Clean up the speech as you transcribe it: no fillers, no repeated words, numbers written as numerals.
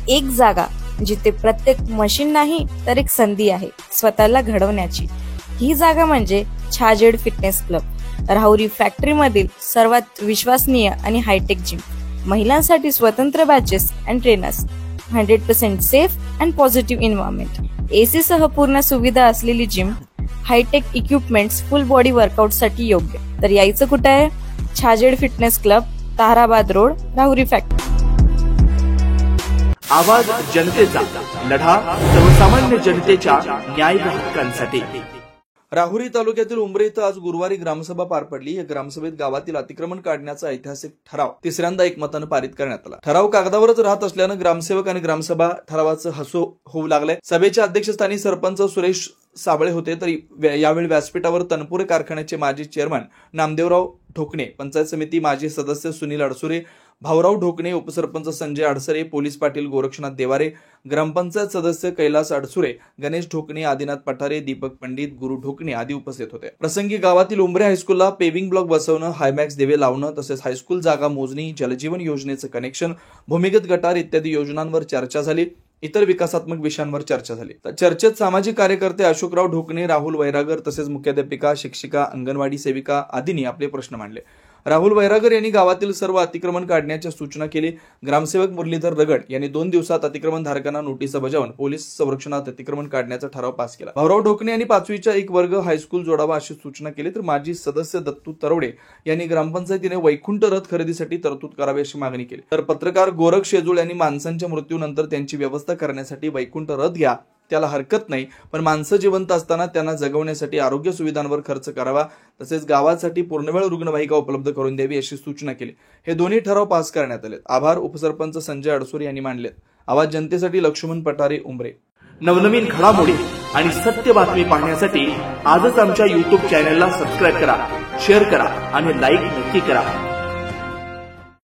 एक जागा जिथे प्रत्येक मशीन नाही तर एक संधी आहे स्वतःला घडवण्याची। ही जागा म्हणजे Chhajed fitness club, Rahuri factory मधील सर्वात विश्वसनीय आणि हायटेक जिम। महिलांसाठी स्वतंत्र batches and trainers, 100% safe and positive environment, AC सह पूर्ण सुविधा असलेली जिम, high tech equipments, full body workout साठी योग्य। तर यायचं कुठे आहे? Chhajed fitness club, Tarabad road, Rahuri factory. आवाज जनतेचा, लढा सर्वसामान्य जनतेच्या न्याय हक्कांसाठी। राहुरी तालुक्यातील उंबरे इथं आज गुरुवारी ग्रामसभा पार पडली। या ग्रामसभेत गावातील अतिक्रमण काढण्याचा ऐतिहासिक ठराव तिसऱ्यांदा एकमतानं पारित करण्यात आला। ठराव कागदावरच राहत असल्यानं ग्रामसेवक आणि ग्रामसभा ठरावाचं हसू होऊ लागलंय। सभेच्या अध्यक्षस्थानी सरपंच सुरेश साबळे होते, तर यावेळी व्यासपीठावर तनपुरे कारखान्याचे माजी चेअरमन नामदेवराव ढोकणे, पंचायत समिती माजी सदस्य सुनील अडसुरे, भाऊराव ढोकणे, उपसरपंच संजय अडसरे, पोलीस पाटील गोरक्षनाथ देवारे, ग्रामपंचायत सदस्य कैलास अडसुरे, गणेश ढोकणे, आदिनाथ पठारे, दीपक पंडित, गुरु ढोकणे आदी उपस्थित होते। प्रसंगी गावातील उंबरे हायस्कूलला पेव्हिंग ब्लॉक बसवणं, हायमॅक्स देवे लावणं, तसेच हायस्कूल जागा मोजणी, जलजीवन योजनेचं कनेक्शन, भूमिगत गटार इत्यादी योजनांवर चर्चा झाली। इतर विकासात्मक विषयांवर चर्चा झाली। चर्चेत सामाजिक कार्यकर्ते अशोकराव ढोकणे, राहुल वैरागर तसेच मुख्याध्यापिका, शिक्षिका, अंगणवाडी सेविका आदींनी आपले प्रश्न मांडले। राहुल वैरागर यांनी गावातील सर्व अतिक्रमण काढण्याच्या सूचना केली। ग्रामसेवक मुरलीधर रगड यांनी 2 दिवसात अतिक्रमण धारकांना नोटीस बजावून पोलीस संरक्षणात अतिक्रमण काढण्याचा ठराव पास केला। भाऊराव ढोकणे यांनी 5वीचा एक वर्ग हायस्कूल जोडावा अशी सूचना केली, तर माजी सदस्य दत्तू तरवडे यांनी ग्रामपंचायतीने वैकुंठ रथ खरेदीसाठी तरतूद करावी अशी मागणी केली। तर पत्रकार गोरख शेजूळ यांनी माणसांच्या मृत्यूनंतर त्यांची व्यवस्था करण्यासाठी वैकुंठ रथ घ्या, त्याला हरकत नाही, पण माणसं जिवंत असताना त्यांना जगवण्यासाठी आरोग्य सुविधांवर खर्च करावा, तसेच गावासाठी पूर्णवेळ रुग्णवाहिका उपलब्ध करून द्यावी अशी सूचना केली। हे दोन्ही ठराव पास करण्यात आले। आभार उपसरपंच संजय अडसुरे यांनी मानले। आवाज जनतेसाठी लक्ष्मण पठारे, उंबरे। नवनवीन घडामोडी आणि सत्य बातमी पाहण्यासाठी आजच आमच्या YouTube चॅनलला सबस्क्राईब करा, शेअर करा आणि लाईक नक्की करा।